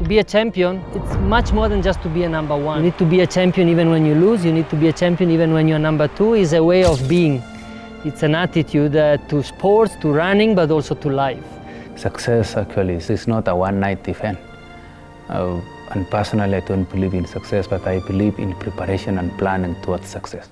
be a champion, it's much more than just to be a number one. You need to be a champion even when you lose. You need to be a champion even when you're number two. It's a way of being. It's an attitude to sports, to running, but also to life. Success actually is not a one-night event. And personally, I don't believe in success, but I believe in preparation and planning towards success.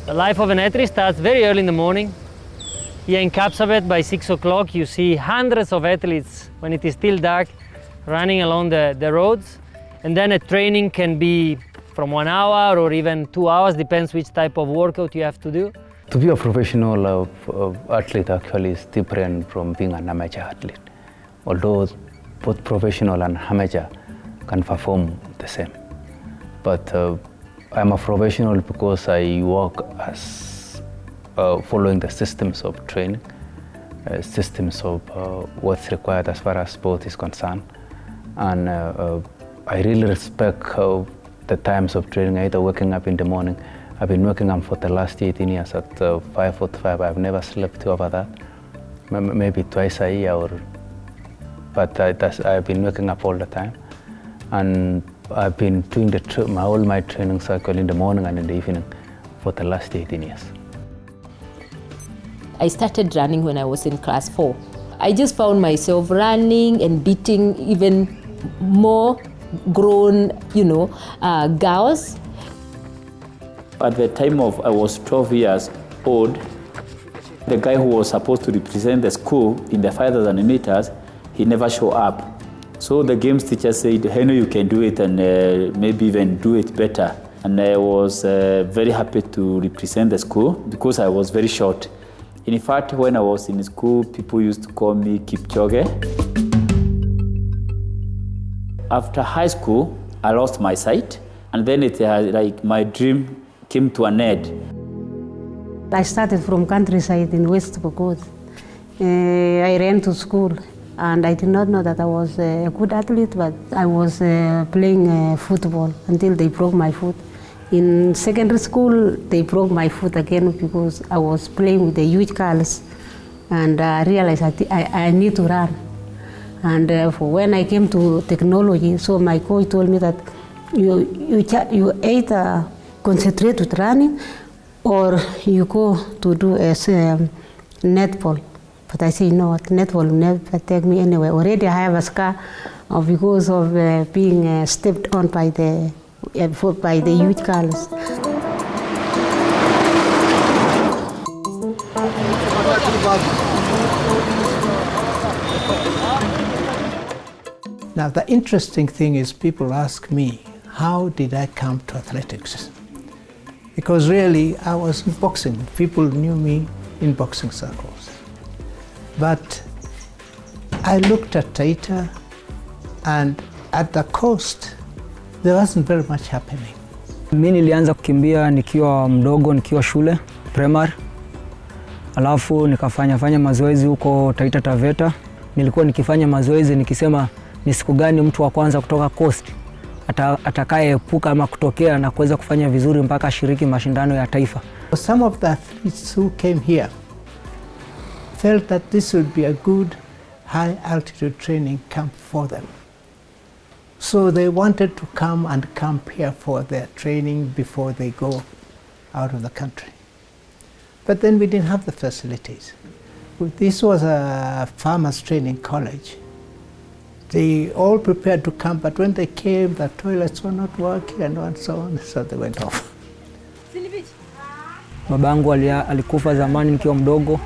The life of an athlete starts very early in the morning. Here in Kapsabet, by 6 o'clock, you see hundreds of athletes, when it is still dark, running along the roads. And then a training can be from 1 hour or even 2 hours, depends which type of workout you have to do. To be a professional athlete actually is different from being an amateur athlete. Although both professional and amateur can perform the same. But I'm a professional because I work as following the systems of training, systems of what's required as far as sport is concerned. And I really respect the times of training, either waking up in the morning. I've been waking up for the last 18 years at 5:45. I've never slept over that, maybe twice a year, but I've been waking up all the time. And I've been doing all my training cycle in the morning and in the evening for the last 18 years. I started running when I was in class 4. I just found myself running and beating even more grown, girls. At the time I was 12 years old, the guy who was supposed to represent the school in the 5,000 meters, he never showed up. So the games teacher said, "Hey, no, you can do it and maybe even do it better." And I was very happy to represent the school because I was very short. In fact, when I was in school, people used to call me Kipchoge. After high school, I lost my sight, and then my dream came to an end. I started from countryside in West Pokot. I ran to school, and I did not know that I was a good athlete, but I was playing football until they broke my foot. In secondary school, they broke my foot again because I was playing with the huge girls, and I realized I need to run. And when I came to technology, so my coach told me that you either concentrate with running or you go to do netball. But I say, no, netball will never take me anywhere. Already I have a scar because of being stepped on by the huge girls. Now, the interesting thing is people ask me, how did I come to athletics? Because really, I was in boxing. People knew me in boxing circles. But I looked at Taita, and at the coast, there wasn't very much happening. Mimi nilianza kukimbia nikiwa mdogo, nikiwa shule, primary. Alafu nikafanya mazoezi huko Taita Taveta. Nilikuwa nikifanya mazoezi nikisema ni siku gani mtu wa kwanza kutoka coast atakayeepuka ama kutokea na kuweza kufanya vizuri mpaka shiriki mashindano ya taifa. Some of the athletes who came here felt that this would be a good high altitude training camp for them. So they wanted to come and camp here for their training before they go out of the country. But then we didn't have the facilities. This was a farmers training college. They all prepared to come, but when they came, the toilets were not working and so on, so they went off. Babangu alikufa zamani nikiwa mdogo,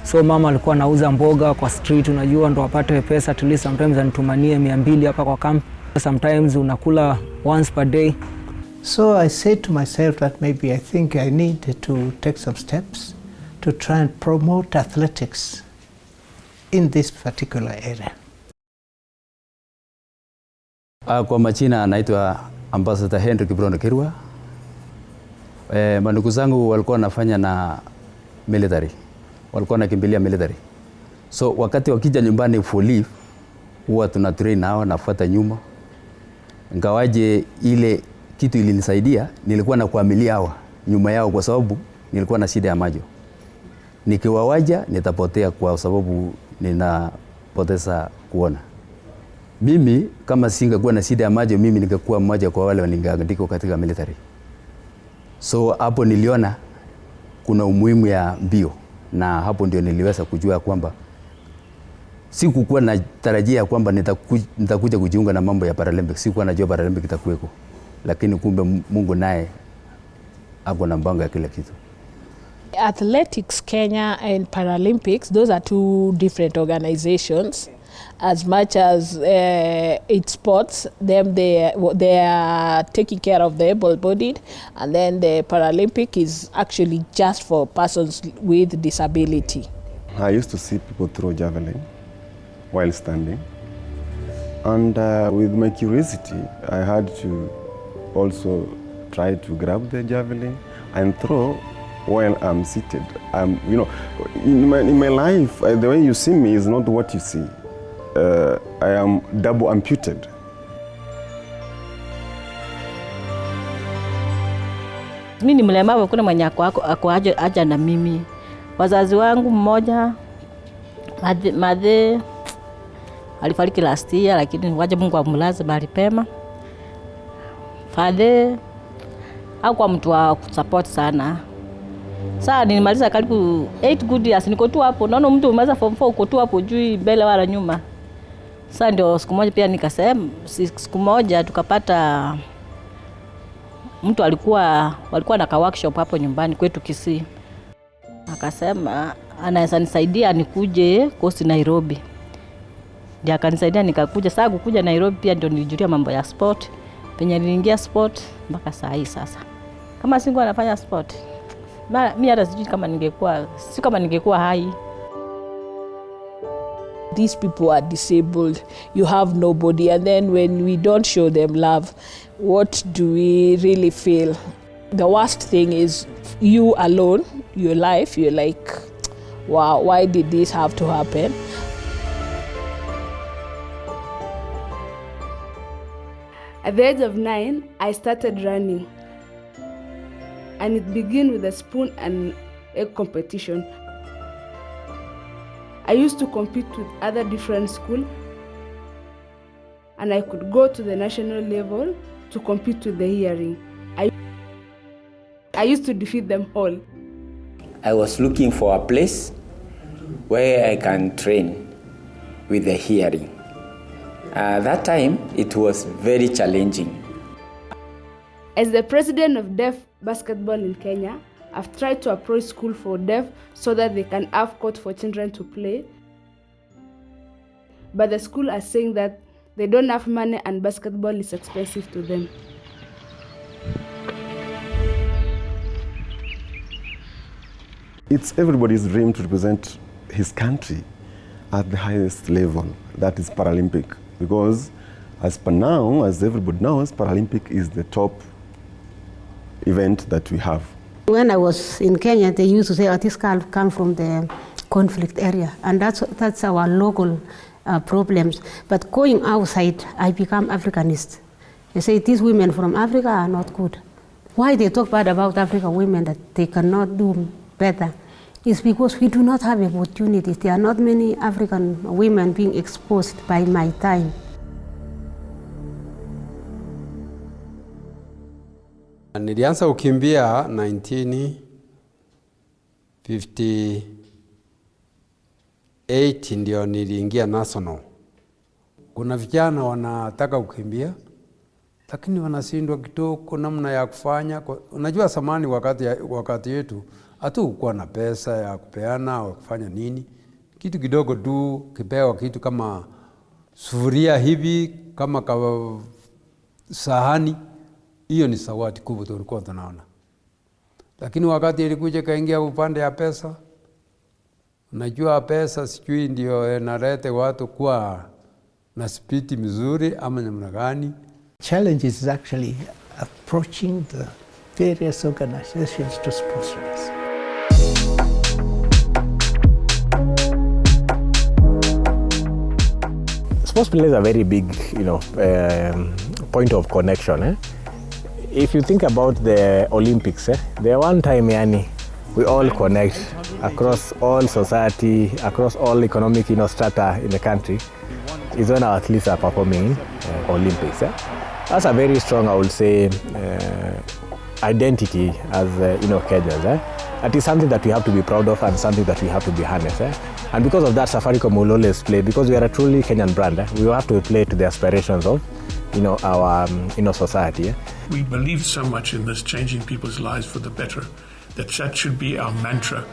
so mama alikuwa anauza mboga kwa street, unajua, ndo apate pesa, at least sometimes anitumanie 200 hapa kwa camp. Sometimes unakula once per day. So I said to myself that maybe I think I need to take some steps to try and promote athletics in this particular area. Kwa majina anaitwa Ambassador Henry Kibrono Kirwa. Mandugu zangu walikuwa wanafanya na military. Walikuwa wanakimbilia military. So wakati wakija nyumbani for leave, huwa tuna train nao, nafuata nyuma. Ngawaje ile kitu ilinisaidia, nilikuwa na kuamilia hawa nyuma yao kwa sababu nilikuwa na shida ya macho. Nikiwawaja nitapotea kwa sababu ninapoteza kuona. Mimi kama singekuwa na shida ya macho, mimi ningekuwa mmoja kwa wale ningeandikwa katika military. So hapo niliona kuna umuhimu ya mbio, na hapo ndio niliweza kujua kwamba sikukuwa na tarajia kwamba nitakuja kujiunga na mambo ya Paralympics. Sikuwa najua Paralympics itakuweko, lakini kumbe Mungu naye ako na mpango ya kila kitu. Athletics Kenya and Paralympics, those are two different organizations. As much as it's sports, they are taking care of the able-bodied, and then the Paralympic is actually just for persons with disability. I used to see people throw javelin while standing, and with my curiosity, I had to also try to grab the javelin and throw while I'm seated. You know, in my life, the way you see me is not what you see. I am double amputated. Mimi ni mlemavu, kuna mwenye ako aja na mimi. Wazazi wangu mmoja madhe alifariki last year, lakini waje Mungu amlaze mahali pema. Father hakuwa mtu wa kusupport sana. Sasa nilimaliza karibu 8 good years, niko tu hapo. Naona mtu umaliza form 4 uko tu hapo juu mbele wala nyuma. Sasa ndio siku moja pia nikasema, siku moja tukapata mtu walikuwa na ka workshop hapo nyumbani kwetu Kisii. Akasema anaweza nisaidia nikuje Coast Nairobi. Ndio akanisaidia nikakuja. Sasa kukuja Nairobi pia ndio nilijulia mambo ya sport. Penye niliingia sport mpaka saa hii sasa. Kama singekuwa nafanya sport, mimi hata sijui kama ningekuwa hai. These people are disabled, you have nobody, and then when we don't show them love, what do we really feel? The worst thing is you alone, your life, you're like, wow, why did this have to happen? At the age of 9, I started running, and it began with a spoon and egg competition. I used to compete with other different schools, and I could go to the national level to compete with the hearing. I used to defeat them all. I was looking for a place where I can train with the hearing. That time, it was very challenging. As the president of Deaf Basketball in Kenya, I've tried to approach school for deaf so that they can have court for children to play. But the school are saying that they don't have money and basketball is expensive to them. It's everybody's dream to represent his country at the highest level, that is Paralympic. Because as per now, as everybody knows, Paralympic is the top event that we have. When I was in Kenya, they used to say, oh, this girl come from the conflict area, and that's our local problems. But going outside, I become Africanist. They say these women from Africa are not good. Why they talk bad about African women that they cannot do better? It's because we do not have opportunities. There are not many African women being exposed by my time. Nilianza kukimbia 1958 ndio niliingia national. Kuna vijana wanataka kukimbia lakini wanashindwa kidogo namna ya kufanya. Unajua zamani wakati yetu hatukuwa na pesa ya kupeana au kufanya nini. Kitu kidogo tu kipewa kitu kama sufuria hivi kama sahani, hiyo ni zawadi kubwa tulikuwa tunaona. Lakini wakati ilikuja kaingia upande ya pesa, unajua pesa sijui ndio inaleta watu kuwa na spiti mzuri ama namna gani. Challenge is actually approaching the various organizations to sponsor us. sports plays a very big, point of connection. If you think about the Olympics, the one time, we all connect across all society, across all economic, strata in the country, is when our athletes are performing in Olympics. That's a very strong, I would say, identity as Kenyans. That is something that we have to be proud of and something that we have to be harnessed. And because of that, Safaricom will always play, because we are a truly Kenyan brand. We will have to play to the aspirations of our society. We believe so much in this, changing people's lives for the better, that should be our mantra.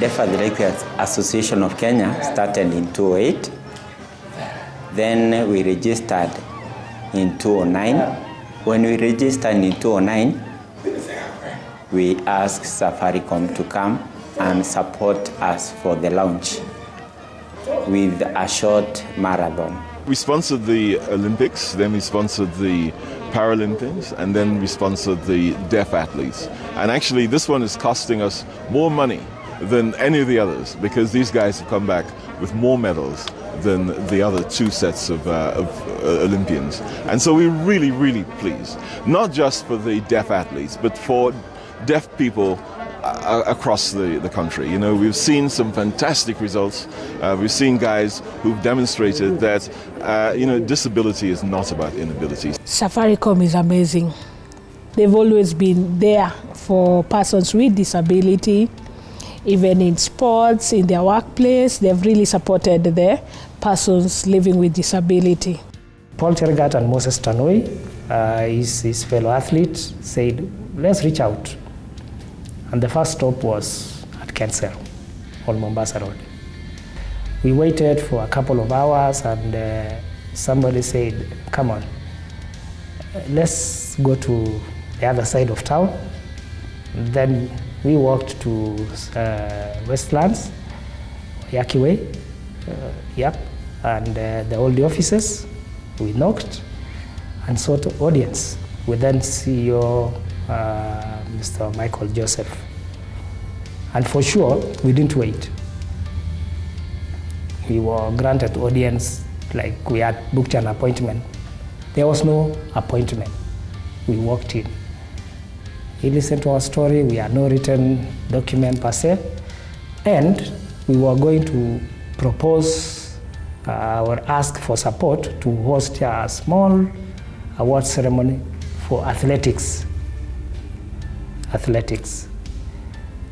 Deaf Athletics Association of Kenya started in 2008. Then we registered in 2009. When we registered in 2009, we asked Safaricom to come and support us for the launch with a short marathon. We sponsored the Olympics, then we sponsored the Paralympics, and then we sponsored the deaf athletes. And actually this one is costing us more money than any of the others, because these guys have come back with more medals than the other two sets of Olympians. And so we're really, really pleased, not just for the deaf athletes, but for deaf people across the country. We've seen some fantastic results. We've seen guys who've demonstrated that, disability is not about inability. Safaricom is amazing. They've always been there for persons with disability. Even in sports, in their workplace, they've really supported the persons living with disability. Paul Tergat and Moses Tanoi, his fellow athletes, said, let's reach out. And the first stop was at Kensel on Mombasa Road. We waited for a couple of hours and somebody said, come on, let's go to the other side of town. Then we walked to Westlands, Yaki Way, and the old offices. We knocked and sought audience with then CEO Mr. Michael Joseph. And for sure, we didn't wait. We were granted audience like we had booked an appointment. There was no appointment. We walked in. He listened to our story. We had no written document per se. And we were going to propose or ask for support to host a small award ceremony for athletics.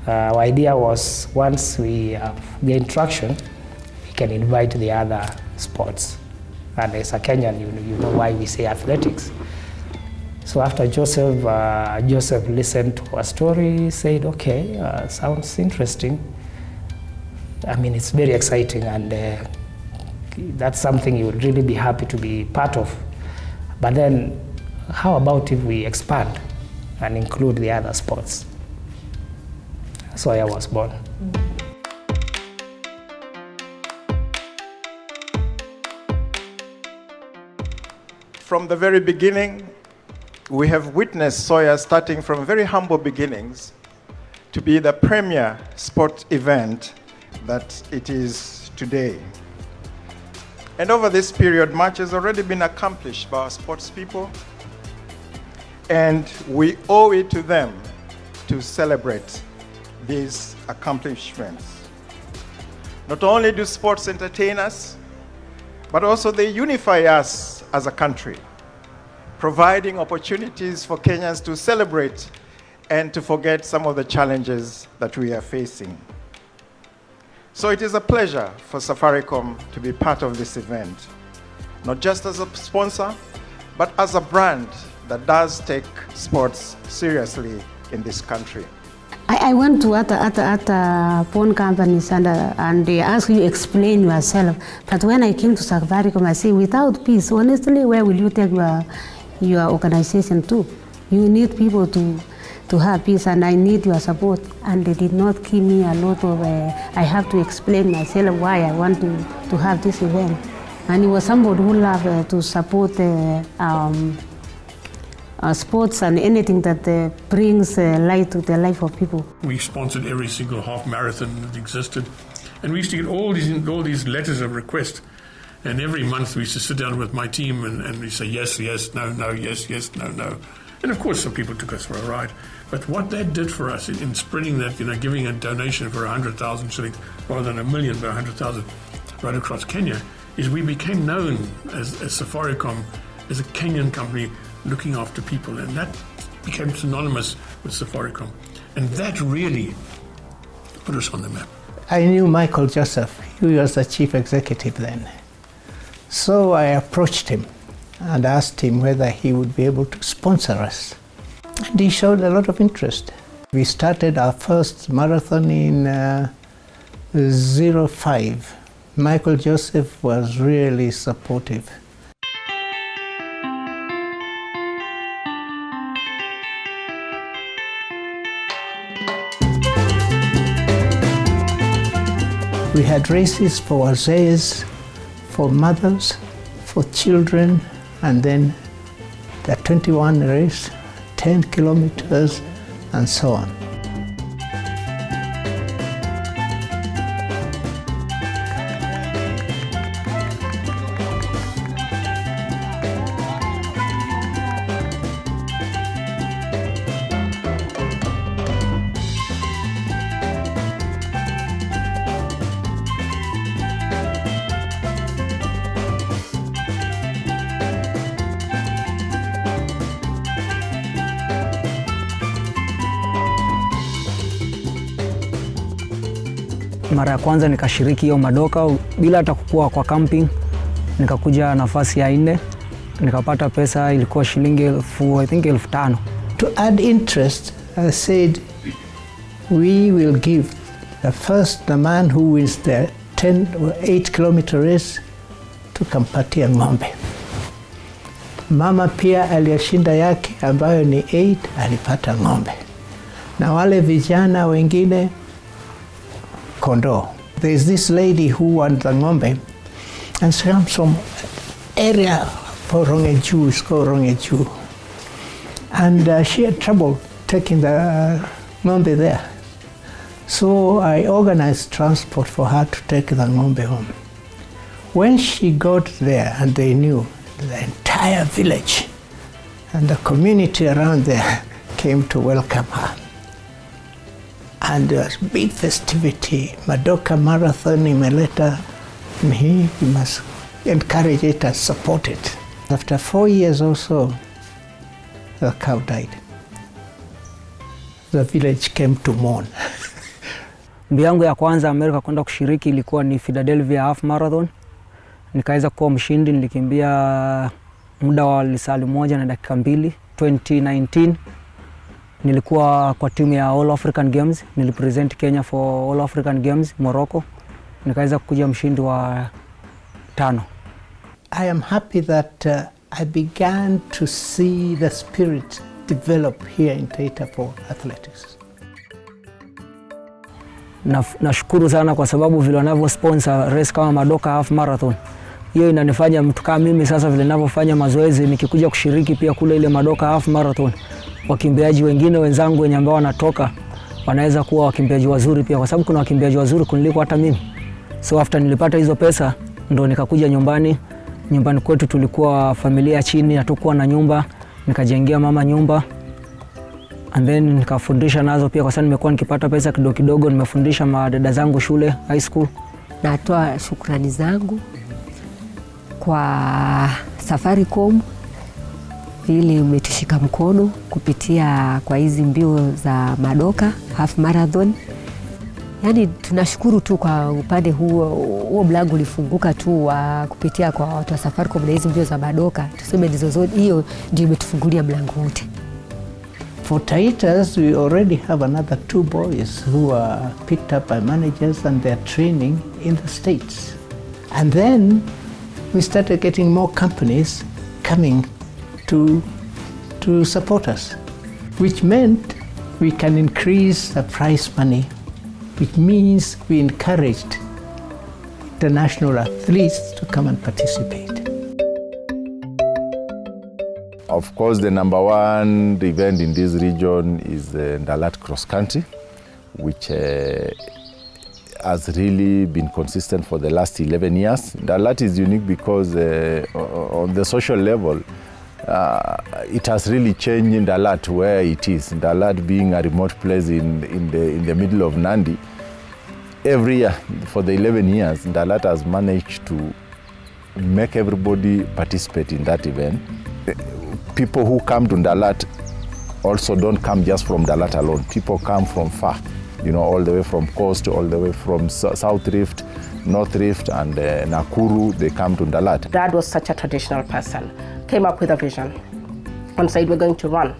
Our idea was once we have gained traction, we can invite the other sports. And as a Kenyan, you know why we say athletics. So after Joseph listened to our story, said, okay, sounds interesting. I mean, it's very exciting, and that's something you would really be happy to be part of. But then, how about if we expand and include the other sports? So I was born. From the very beginning, we have witnessed Soya starting from very humble beginnings to be the premier sport event that it is today. And over this period, much has already been accomplished by our sports people, and we owe it to them to celebrate these accomplishments. Not only do sports entertain us, but also they unify us as a country, providing opportunities for Kenyans to celebrate and to forget some of the challenges that we are facing. So it is a pleasure for Safaricom to be part of this event, not just as a sponsor, but as a brand that does take sports seriously in this country. I went to other phone companies and they ask you explain yourself. But when I came to Safaricom, I say, without peace, honestly, where will you take your organization to? You need people to to have peace, and I need your support. And they did not give me a lot of, I have to explain myself why I want to have this event. And he was somebody who loved to support sports and anything that brings light to the life of people. We sponsored every single half marathon that existed. And we used to get all these letters of request. And every month we used to sit down with my team and we say, yes, yes, no, no, yes, yes, no, no. And of course some people took us for a ride. But what that did for us in spreading that, giving a donation for 100,000 shillings rather than 1 million, but 100,000 right across Kenya, is we became known as Safaricom, as a Kenyan company looking after people. And that became synonymous with Safaricom. And that really put us on the map. I knew Michael Joseph. He was the chief executive then. So I approached him and asked him whether he would be able to sponsor us. And he showed a lot of interest. We started our first marathon in 05. Michael Joseph was really supportive. We had races for wazees, for mothers, for children, and then the 21 race, 10 kilometers, and so on. Mara ya kwanza nikashiriki hiyo madoka bila hata kukua kwa camping. Nikakuja nafasi ya 4, nikapata pesa ilikuwa shilingi I think 5,000. To add interest, I said we will give the man who wins the 10 or 8 kilometer race tukampatia ng'ombe. Mama pia aliyeshinda yake ambayo ni 8 alipata ng'ombe. Na wale vijana wengine kondoo. There is this lady who won the ng'ombe, and she comes from area for Rongeju, it's called Rongeju. And she had trouble taking the ng'ombe there. So I organized transport for her to take the ng'ombe home. When she got there, and they knew, the entire village and the community around there came to welcome her. And there was big festivity. Madoka Marathon imeleta mhi, you must encourage it and support it. After 4 years or so, the cow died. The village came to mourn. Mbio yangu ya kwanza Amerika kwenda kushiriki ilikuwa ni Philadelphia half marathon. Nikaweza kuwa mshindi, nilikimbia muda wa lisali 1 na dakika 2. 2019 nilikuwa kwa timu ya All African Games, nilipresent Kenya for All African Games Morocco. Nikaweza kuja mshindi wa 5. I am happy that I began to see the spirit develop here in Taita for athletics. Nashukuru sana kwa sababu vile wanavyo sponsor race kama Madoka half marathon. Hiyo inanifanya mtu kama mimi sasa vile ninavyofanya mazoezi nikikuja kushiriki pia kule ile Madoka half marathon. Wakimbiaji wengine wenzangu wenye ambao wanatoka wanaweza kuwa wakimbiaji wazuri pia, kwa sababu kuna wakimbiaji wazuri kuniliko hata mimi. So after nilipata hizo pesa ndo nikakuja nyumbani. Nyumbani kwetu tulikuwa familia chini, hatukuwa na nyumba, nikajengea mama nyumba. And then nikafundisha nazo pia, kwa sababu nimekuwa nikipata pesa kidogo kidogo, nimefundisha madada zangu shule high school. Natoa shukrani zangu kwa Safaricom vile umetushika mkono kupitia kwa hizi mbio za Madoka half marathon. Yaani tunashukuru tu kwa upande huo mlango ulifunguka tu wa kupitia kwa watu wa Safaricom na hizi mbio za Madoka. Tuseme ndizo zote, hiyo ndio imetufungulia mlango wote. For Taitas, we already have another 2 boys who are picked up by managers and they're training in the States. And then we started getting more companies coming to support us, which meant we can increase the prize money, which means we encouraged the national athletes to come and participate. Of course, the number one event in this region is the Dalat cross country, which has really been consistent for the last 11 years. Dalat is unique because on the social level, it has really changed in Dalat where it is. Dalat being a remote place in the middle of Nandi. Every year for the 11 years, Dalat has managed to make everybody participate in that event. People who come to Dalat also don't come just from Dalat alone. People come from far, all the way from coast, all the way from South Rift, North Rift, and Nakuru. They come to Dalat. Dad was such a traditional person, came up with a vision and said, we're going to run.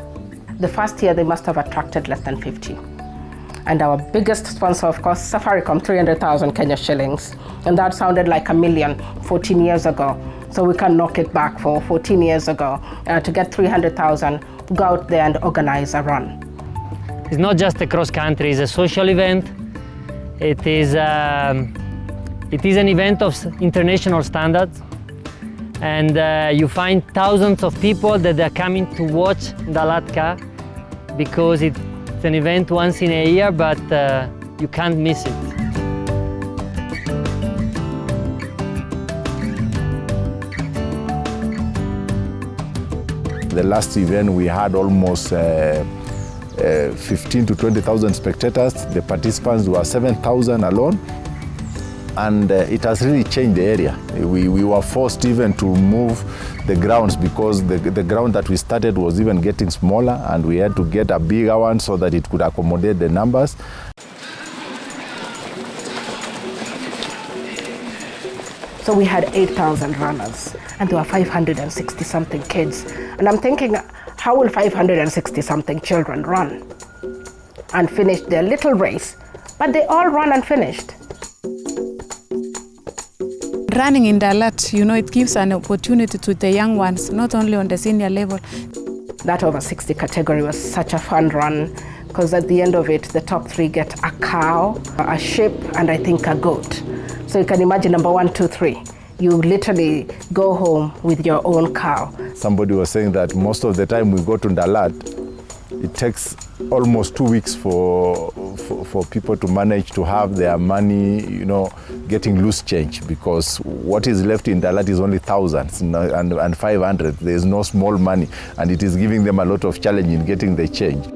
The first year, they must have attracted less than 50. And our biggest sponsor, of course, Safaricom, 300,000 Kenya shillings. And that sounded like $1 million 14 years ago. So we can knock it back for 14 years ago. To get 300,000, go out there and organize a run. It's not just a cross country, it's a social event. It is an event of international standards. And you find thousands of people that are coming to watch Dalatka because it's an event once in a year, but you can't miss it. The last event we had almost 15 to 20,000 spectators. The participants were 7,000 alone. And it has really changed the area. We were forced even to move the grounds because the ground that we started was even getting smaller, and we had to get a bigger one so that it could accommodate the numbers. So we had 8,000 runners, and there were 560-something kids. And I'm thinking, how will 560-something children run and finish their little race? But they all ran and finished. Running in Dalat, it gives an opportunity to the young ones, not only on the senior level. That over 60 category was such a fun run, because at the end of it, the top 3 get a cow, a sheep, and I think a goat. So you can imagine number 1, 2, 3. You literally go home with your own cow. Somebody was saying that most of the time we go to Dalat, it takes almost 2 weeks for people to manage to have their money, getting loose change, because what is left in Dalat is only thousands and 500. There is no small money, and it is giving them a lot of challenge in getting the change.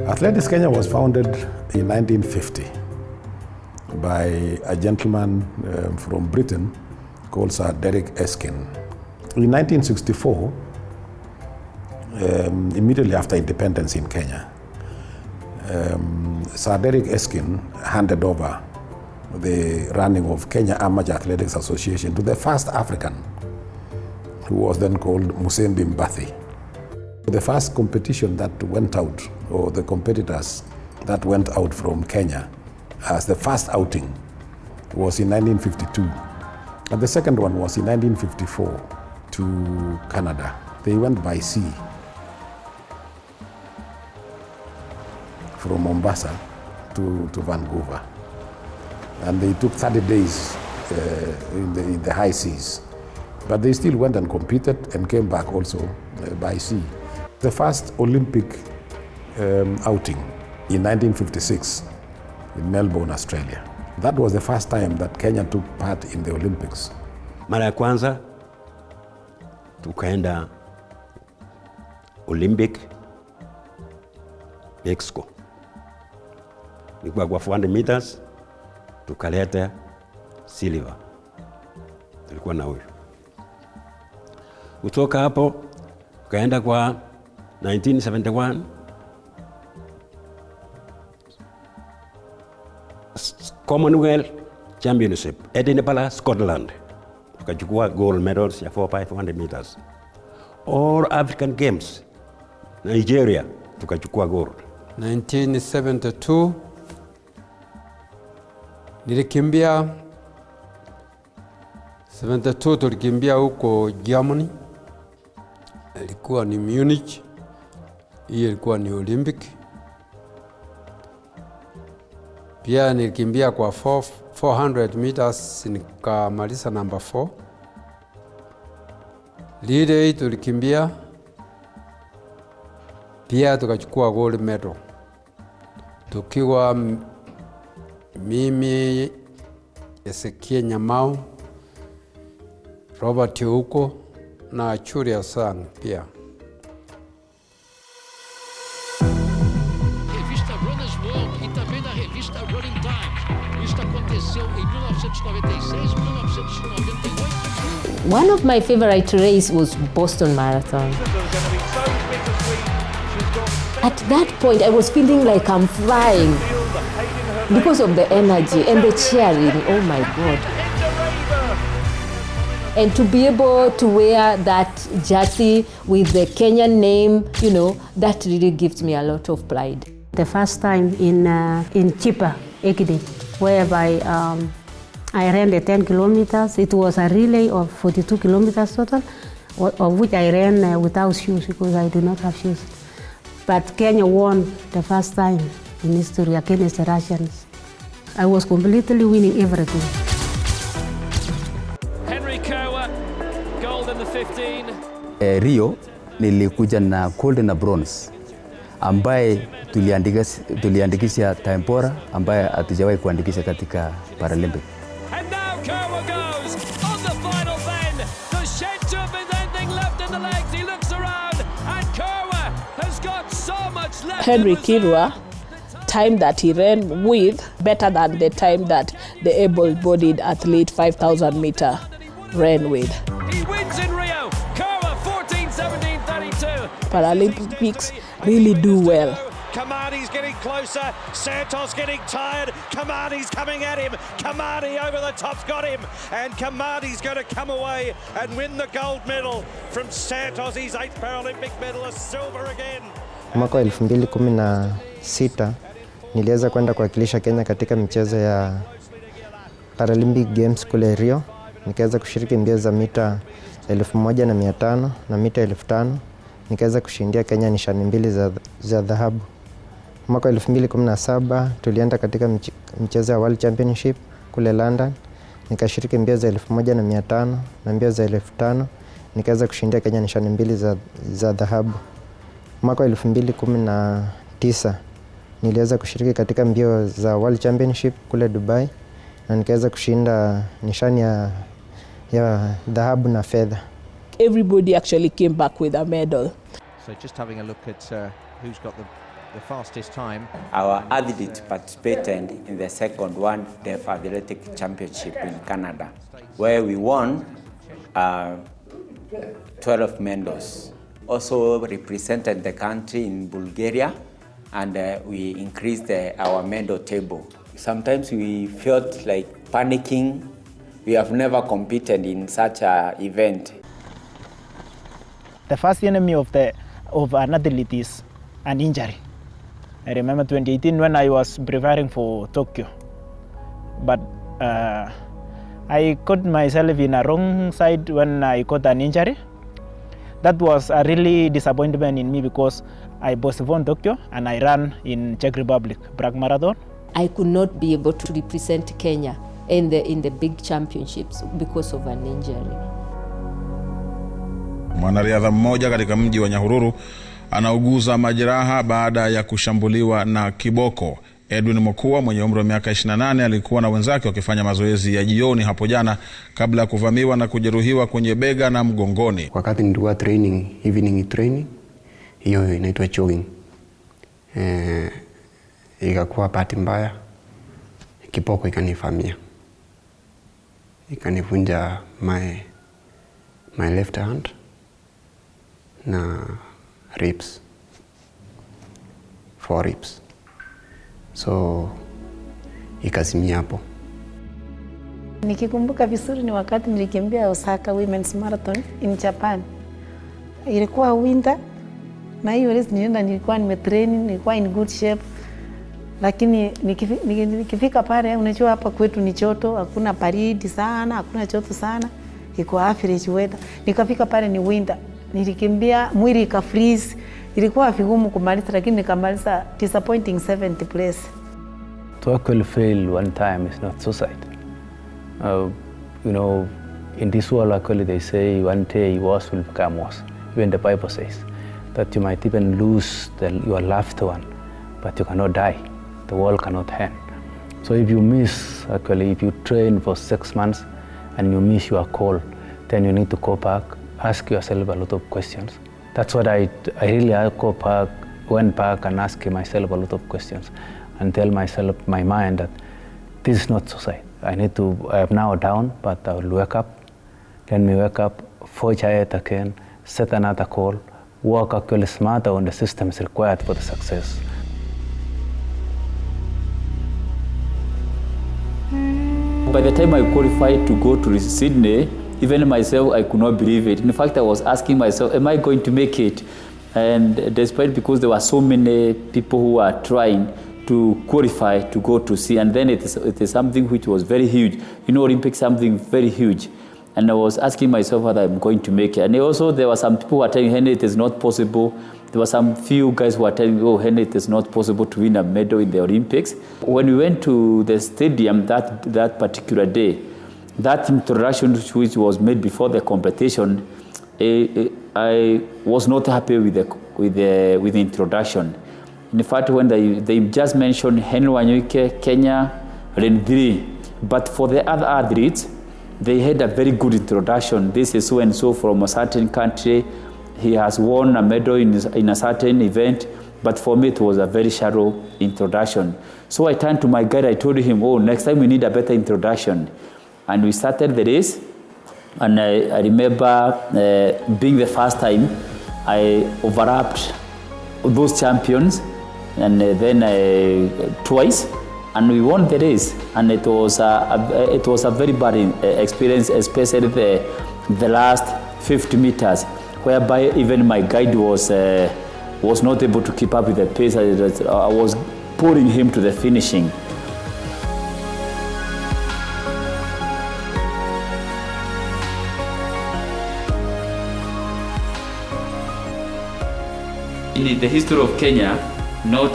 Athletics Kenya was founded in 1950 by a gentleman from Britain called Sir Derek Erskine. In 1964, immediately after independence in Kenya, Sir Derek Erskine handed over the running of Kenya Amateur Athletics Association to the first African, who was then called Musembi Mbathi. The first competition that went out, or the competitors that went out from Kenya as the first outing, was in 1952. And the second one was in 1954 to Canada. They went by sea from Mombasa to Vancouver. And they took 30 days in the high seas. But they still went and competed and came back also by sea. The first Olympic outing in 1956 in Melbourne, Australia. That was the first time that Kenya took part in the Olympics. Mara ya kwanza tukaenda Olympic Mexico. Nilikuwa kwa 400 meters, tukaleta silver. Tulikuwa na huyo. Kutoka hapo tukaenda kwa 1971 Commonwealth Championship, Edinburgh, Scotland. Tukachukua gold medals ya 400 meters. All African Games, Nigeria, tukachukua gold. 1972 nilikimbia 72, tulikimbia huko Germany ilikuwa ni Munich. Hiyo ilikuwa ni Olympic. Pia nilikimbia kwa 400 meters nikamaliza number 4. Lile tulikimbia pia tukachukua gold medal. Tukiwa mimi, Ezekiel Nyamau, Robert Ouko na Churia Sang pia. Revista Runner's World e também na revista Running Times. Isso aconteceu em 1996, 1998. One of my favorite races was Boston Marathon. At that point, I was feeling like I'm flying because of the energy and the cheering. Oh my God. And to be able to wear that jersey with the Kenyan name, that really gives me a lot of pride. The first time in Chipa, Ekide, whereby I ran the 10 kilometers. It was a relay of 42 kilometers total, of which I ran without shoes because I do not have shoes. But Kenya won the first time in history against the Russians. I was completely winning everything. Henry Kowa, gold in the 15. Rio nilikuja na gold na bronze ambaye tuliandikisha time bora ambaye hatujawahi kuandikisha katika Paralympic. And now Kowa goes on the final bend. The shed jump is anything left in the legs. He looks around and Kowa has got so much left. Henry Kirwa, time that he ran with, better than the time that the able-bodied athlete 5,000 meter ran with. He wins in Rio. Kowa 14:17:32. Paralympics really do well. Kamani's getting closer. Santos getting tired. Kamani's coming at him. Kamani over the top's got him. And Kamani's going to come away and win the gold medal from Santos. He's 8th Paralympic medalist, silver again. Mwaka wa 2016 niliweza kwenda kuwakilisha Kenya katika michezo ya Paralympic Games kule Rio. Nikaweza kushiriki mbio za mita 1500 na mita 5000. Nikaweza kushindia Kenya nishani mbili za dhahabu. Mwaka 2017 tulienda katika michezo ya World Championship kule London. Nikashiriki mbio za 1500 na mbio za 5000. Nikaweza kushindia Kenya nishani mbili za dhahabu. Mwaka 2019 niliweza kushiriki katika mbio za World Championship kule Dubai na nikaweza kushinda nishani ya dhahabu na fedha. Everybody actually came back with a medal. So just having a look at who's got the fastest time. Our athletes participated in the second one, the Athletic Championship in Canada, where we won 12 medals. Also represented the country in Bulgaria, and we increased our medal table. Sometimes we felt like panicking. We have never competed in such an event. The first enemy of an athlete is an injury. I remember 2018 when I was preparing for Tokyo, but I caught myself in a wrong side when I got an injury. That was a really disappointment in me because I postponed Tokyo and I ran in Czech Republic, Prague Marathon. I could not be able to represent Kenya in the big championships because of an injury. Mwanariadha mmoja katika mji wa Nyahururu anauguza majeraha baada ya kushambuliwa na kiboko. Edwin Mokua mwenye umri wa miaka 28 alikuwa na wenzake wakifanya mazoezi ya jioni hapo jana kabla ya kuvamiwa na kujeruhiwa kwenye bega na mgongoni. Wakati nilikuwa evening training, hiyo inaitwa jogging. Ikakuwa bahati mbaya, kiboko ikanivamia. Ikanivunja my left hand na ribs, 4 ribs. So ikazimia hapo. Nikikumbuka vizuri ni wakati nilikimbia Osaka Women's Marathon in Japan. Ilikuwa winter na hiyo race nilikuwa nimetrain, nilikuwa in good shape. Lakini nikifika pale unajua hapa kwetu ni joto, hakuna baridi sana, hakuna joto sana. Iko average weather. Nikafika pale ni winter. nilikimbia mwili ika freeze, ilikuwa vigumu kumaliza, lakini nikamaliza disappointing 70th place. To actually fail one time is not suicide. You know, in this world actually they say one day worse will become worse. Even the Bible says that you might even lose your loved one, but you cannot die. The world cannot end. So if you miss, actually, if you train for 6 months and you miss your call, then you need to go back, ask yourself a lot of questions. That's what I really went back and asked myself a lot of questions and tell myself, my mind, that this is not suicide. I am now down, but I will wake up. Let me wake up, forge ahead again, set another call, work actually smarter on the systems required for the success. By the time I qualified to go to Sydney, even myself, I could not believe it. In fact, I was asking myself, am I going to make it? And despite, because there were so many people who are trying to qualify to go to sea, and then it is something which was very huge. You know, Olympics, something very huge. And I was asking myself whether I'm going to make it. And also there were some people who were telling Henry it is not possible. There were some few guys who were telling me, oh, Henry, it is not possible to win a medal in the Olympics. When we went to the stadium that particular day, that introduction which was made before the competition, I was not happy with the introduction. In fact, when they just mentioned Henry Wanyuike, Kenya, Rendri, but for the other athletes, they had a very good introduction. This is so-and-so from a certain country. He has won a medal in a certain event, but for me it was a very shallow introduction. So I turned to my guide, I told him, oh, next time we need a better introduction. And we started the race, and I remember being the first time, I overlapped those champions, and then twice, and we won the race. And it was a very bad experience, especially the last 50 meters, whereby even my guide was not able to keep up with the pace. I was pulling him to the finishing. In the history of Kenya, not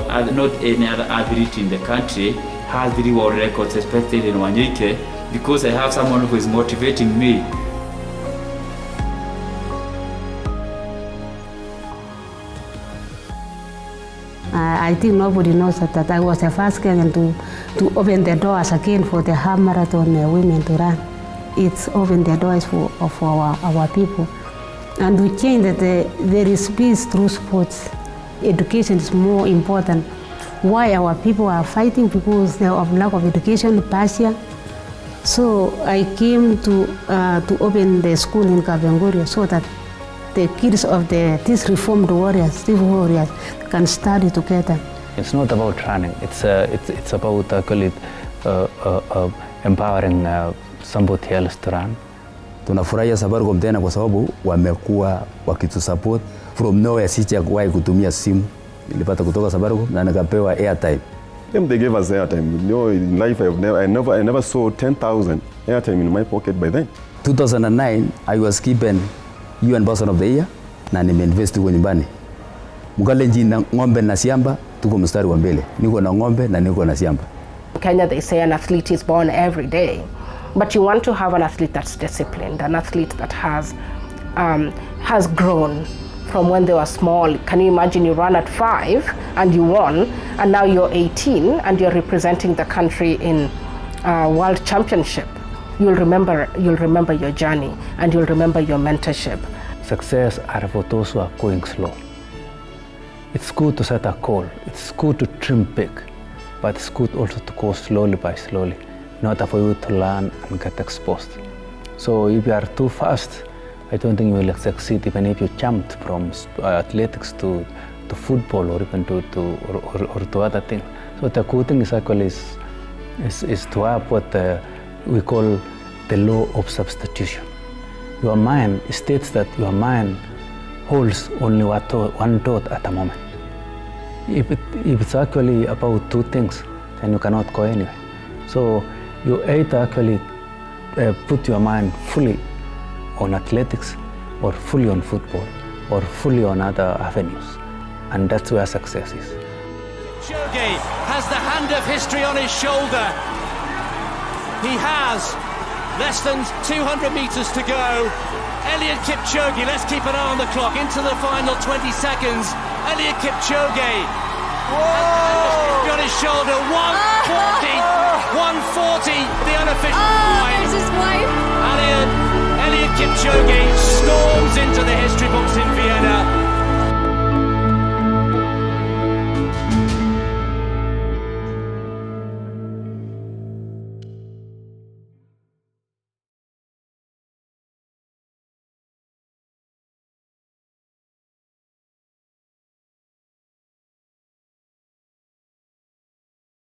any other athlete in the country has 3 world records, especially in Wanyuike, because I have someone who is motivating me. I think nobody knows that I was the first Kenyan to open the doors again for the half marathon women to run. It's opened the doors for our people. And we change that there is peace through sports. Education is more important. Why our people are fighting? Because of lack of education, passion. So I came to open the school in Kapenguria so that the kids of these reformed warriors, can study together. It's not about running. It's about actually empowering somebody else to run. Tunafurahia Safaricom tena kwa sababu wamekuwa wakitusupport from nowhere. Sijawahi kutumia simu, nilipata kutoka Safaricom na nikapewa airtime. They gave us airtime. You know, in life I never saw 10,000 airtime in my pocket by then. 2009 I was given UN Person of the Year na nimeinvest huko nyumbani. Mkalenji na ng'ombe na siamba, tuko mstari wa mbele. Niko na ng'ombe na niko na siamba. In Kenya they say an athlete is born every day. But you want to have an athlete that's disciplined, an athlete that has grown from when they were small. Can you imagine you run at 5 and you won, and now you're 18 and you're representing the country in World Championship? You'll remember your journey, and you'll remember your mentorship. Success are for those who are going slow. It's good to set a goal. It's good to dream big, but it's good also to go slowly by slowly, in order for you to learn and get exposed. So if you are too fast, I don't think you will succeed, even if you jumped from athletics to football or even to other things. So the good thing is actually is to have what we call the law of substitution. Your mind states that your mind holds only one thought at a moment. If it's actually about 2 things, then you cannot go anywhere. So you either actually put your mind fully on athletics or fully on football, or fully on other avenues. And that's where success is. Kipchoge has the hand of history on his shoulder. He has less than 200 metres to go. Eliud Kipchoge, let's keep an eye on the clock, into the final 20 seconds. Eliud Kipchoge on his shoulder, 140, the unofficial time. There's his wife. Eliud Kipchoge storms